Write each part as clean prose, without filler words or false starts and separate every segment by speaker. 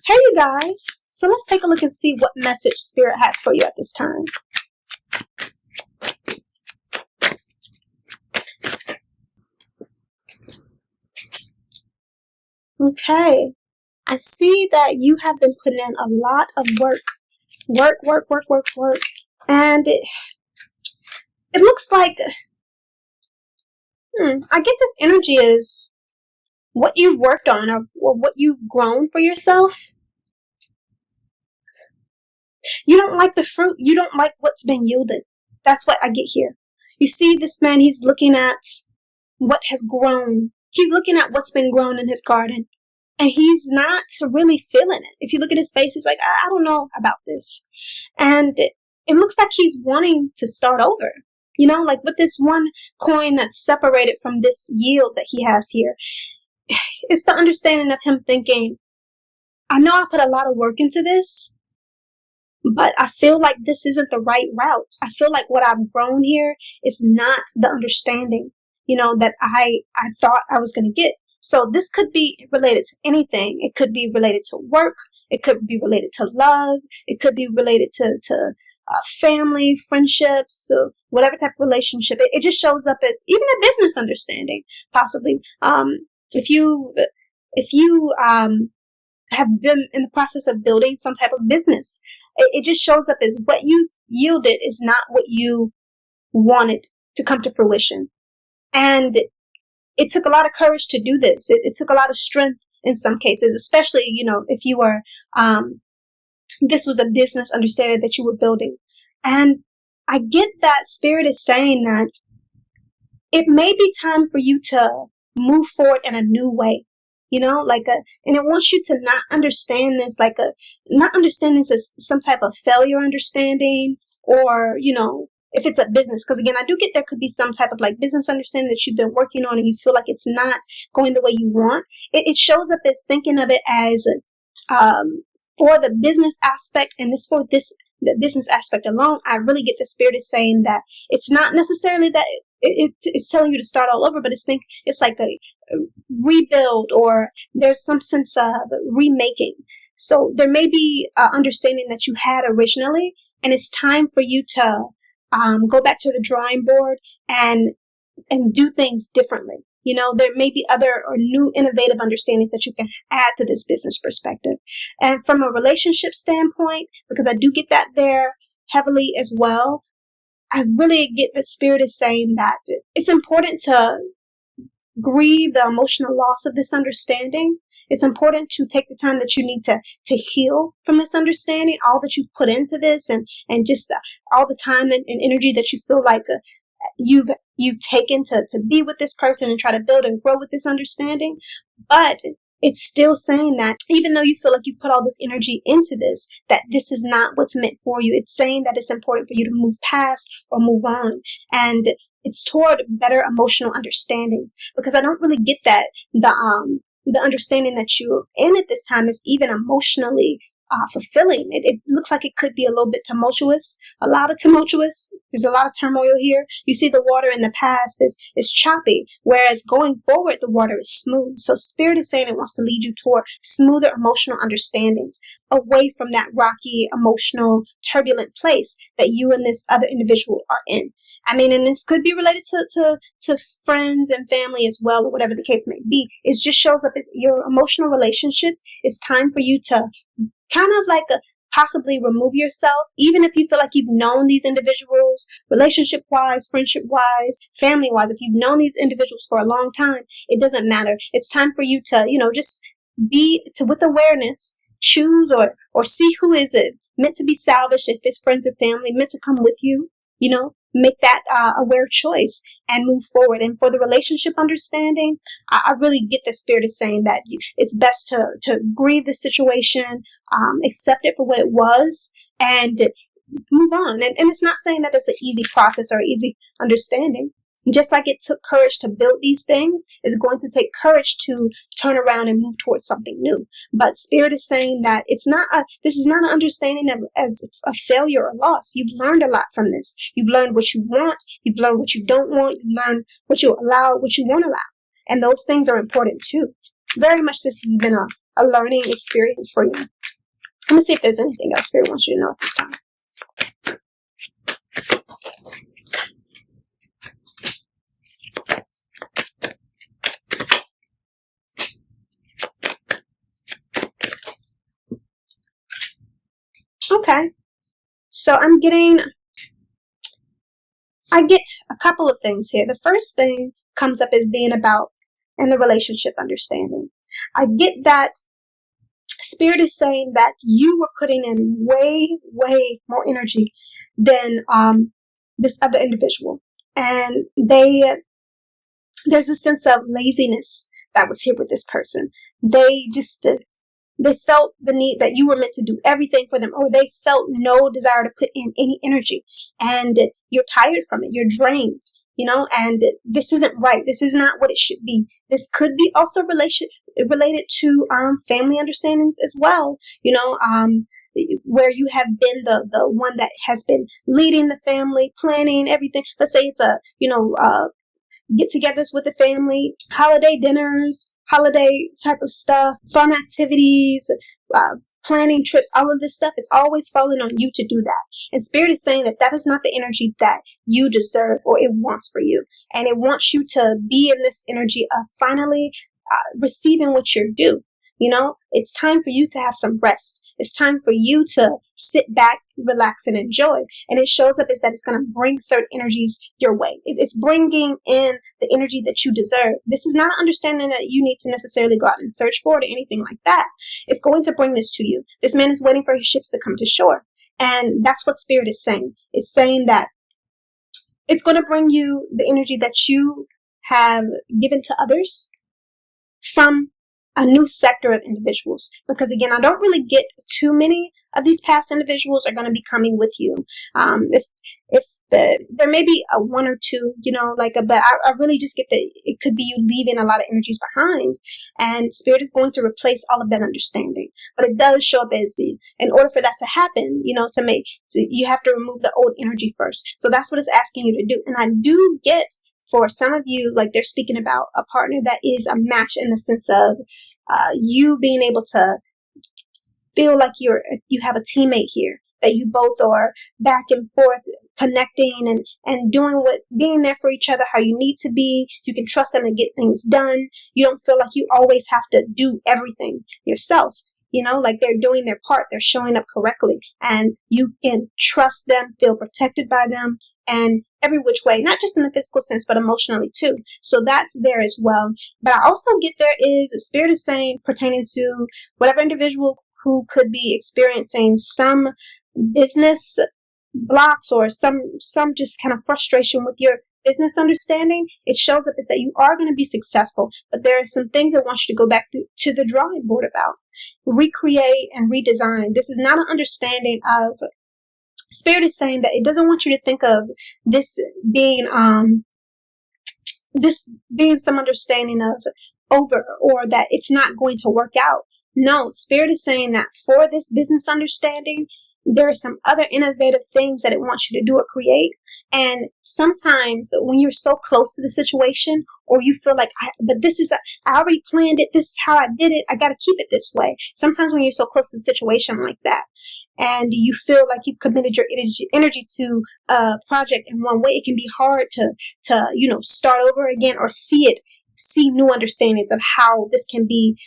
Speaker 1: Hey, you guys. So let's take a look and see what message Spirit has for you at this time. Okay. I see that you have been putting in a lot of work. Work. And it looks like, I get this energy of what you've worked on or what you've grown for yourself. You don't like the fruit. You don't like what's been yielded. That's what I get here. You see this man, he's looking at what has grown. He's looking at what's been grown in his garden. And he's not really feeling it. If you look at his face, he's like, I don't know about this. And it looks like he's wanting to start over. You know, like with this one coin that's separated from this yield that he has here. It's the understanding of him thinking, I know I put a lot of work into this, but I feel like this isn't the right route. I feel like what I've grown here is not the understanding, that I thought I was going to get. So this could be related to anything. It could be related to work. It could be related to love. It could be related to family, friendships, whatever type of relationship. It just shows up as even a business understanding, possibly. If you have been in the process of building some type of business, it just shows up as what you yielded is not what you wanted to come to fruition. And it took a lot of courage to do this. It took a lot of strength in some cases, especially, if you were, this was a business understanding that you were building. And I get that Spirit is saying that it may be time for you to move forward in a new way, and it wants you to not understand this not understand this as some type of failure understanding or, if it's a business, because again, I do get there could be some type of business understanding that you've been working on and you feel like it's not going the way you want. It shows up as thinking of it as for the business aspect, and the business aspect alone. I really get the Spirit is saying that it's not necessarily that it's telling you to start all over, but it's like a rebuild, or there's some sense of remaking. So there may be understanding that you had originally, and it's time for you to go back to the drawing board and do things differently. There may be other or new innovative understandings that you can add to this business perspective. And from a relationship standpoint, because I do get that there heavily as well, I really get the Spirit is saying that it's important to grieve the emotional loss of this understanding. It's important to take the time that you need to heal from this understanding, all that you put into this and just all the time and energy that you feel like you've taken to be with this person and try to build and grow with this understanding. But it's still saying that even though you feel like you've put all this energy into this, that this is not what's meant for you. It's saying that it's important for you to move past or move on. And it's toward better emotional understandings, because I don't really get that the understanding that you're in at this time is even emotionally fulfilling. It looks like it could be a little bit tumultuous, a lot of tumultuous. There's a lot of turmoil here. You see the water in the past is choppy, whereas going forward, the water is smooth. So Spirit is saying it wants to lead you toward smoother emotional understandings, away from that rocky, emotional, turbulent place that you and this other individual are in. I mean, and this could be related to friends and family as well, or whatever the case may be. It just shows up as your emotional relationships. It's time for you to kind of possibly remove yourself, even if you feel like you've known these individuals, relationship-wise, friendship-wise, family-wise. If you've known these individuals for a long time, it doesn't matter. It's time for you to, just be with awareness, choose or see who is it meant to be salvaged, if it's friends or family, meant to come with you, make that aware choice and move forward. And for the relationship understanding, I really get the Spirit is saying that it's best to grieve the situation, accept it for what it was, and move on. And it's not saying that it's an easy process or easy understanding. Just like it took courage to build these things, it's going to take courage to turn around and move towards something new. But Spirit is saying that this is not an understanding as a failure or loss. You've learned a lot from this. You've learned what you want. You've learned what you don't want. You've learned what you allow, what you won't allow. And those things are important too. Very much this has been a learning experience for you. Let me see if there's anything else Spirit wants you to know at this time. Okay, so I get a couple of things here. The first thing comes up as being about in the relationship understanding. I get that Spirit is saying that you were putting in way, way more energy than this other individual. And there's a sense of laziness that was here with this person. They felt the need that you were meant to do everything for them, or they felt no desire to put in any energy. And you're tired from it. You're drained, and this isn't right. This is not what it should be. This could be also related to family understandings as well, where you have been the one that has been leading the family, planning everything. Let's say it's get-togethers with the family, holiday dinners, holiday type of stuff, fun activities, planning trips, all of this stuff. It's always falling on you to do that. And Spirit is saying that is not the energy that you deserve or it wants for you. And it wants you to be in this energy of finally receiving what you're due. It's time for you to have some rest. It's time for you to sit back, relax, and enjoy. And it shows up as that it's going to bring certain energies your way. It's bringing in the energy that you deserve. This is not an understanding that you need to necessarily go out and search for it or anything like that. It's going to bring this to you. This man is waiting for his ships to come to shore. And that's what Spirit is saying. It's saying that it's going to bring you the energy that you have given to others from a new sector of individuals. Because again, I don't really get too many of these past individuals are going to be coming with you. If there may be a one or two, but I really just get that it could be you leaving a lot of energies behind, and Spirit is going to replace all of that understanding. But it does show up as in order for that to happen, you have to remove the old energy first. So that's what it's asking you to do. And I do get, for some of you, like they're speaking about a partner that is a match in the sense of you being able to feel like you have a teammate here, that you both are back and forth connecting and being there for each other how you need to be. You can trust them to get things done. You don't feel like you always have to do everything yourself. Like they're doing their part. They're showing up correctly, and you can trust them, feel protected by them, and every which way, not just in the physical sense, but emotionally too. So that's there as well. But I also get there is a Spirit is saying pertaining to whatever individual who could be experiencing some business blocks or some just kind of frustration with your business understanding. It shows up as that you are going to be successful, but there are some things I want you to go back to the drawing board about. Recreate and redesign. This is not an understanding of Spirit is saying that it doesn't want you to think of this being some understanding of over or that it's not going to work out. No, Spirit is saying that for this business understanding, there are some other innovative things that it wants you to do or create. And sometimes when you're so close to the situation, or you feel like, I already planned it, this is how I did it, I got to keep it this way. Sometimes when you're so close to the situation like that, and you feel like you've committed your energy to a project in one way, it can be hard to start over again or see new understandings of how this can be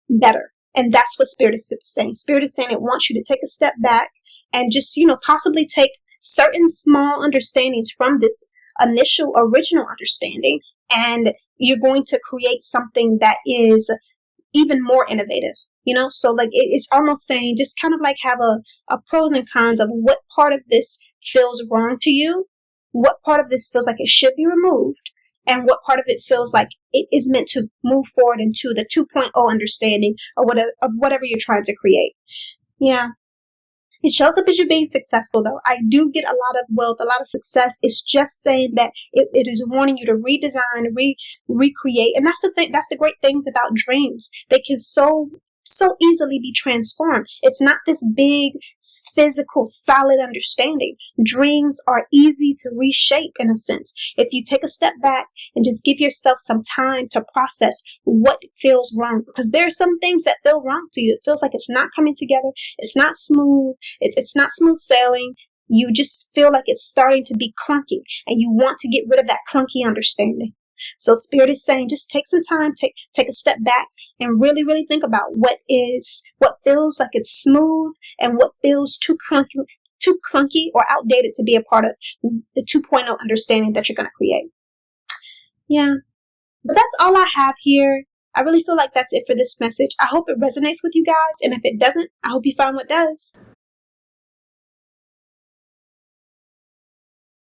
Speaker 1: better. And that's what Spirit is saying. Spirit is saying it wants you to take a step back and just, possibly take certain small understandings from this original understanding, and you're going to create something that is even more innovative. So like it's almost saying just kind of like have a pros and cons of what part of this feels wrong to you, what part of this feels like it should be removed, and what part of it feels like it is meant to move forward into the 2.0 understanding or whatever you're trying to create. Yeah. It shows up as you being successful, though. I do get a lot of wealth, a lot of success. It's just saying that it is wanting you to redesign, recreate. And that's the thing. That's the great things about dreams. They can so so easily be transformed. It's not this big, physical, solid understanding. Dreams are easy to reshape in a sense. If you take a step back and just give yourself some time to process what feels wrong, because there are some things that feel wrong to you. It feels like it's not coming together. It's not smooth. It's not smooth sailing. You just feel like it's starting to be clunky, and you want to get rid of that clunky understanding. So Spirit is saying, just take some time, take a step back and really, really think about what feels like it's smooth and what feels too clunky or outdated to be a part of the 2.0 understanding that you're going to create. Yeah. But that's all I have here. I really feel like that's it for this message. I hope it resonates with you guys. And if it doesn't, I hope you find what does.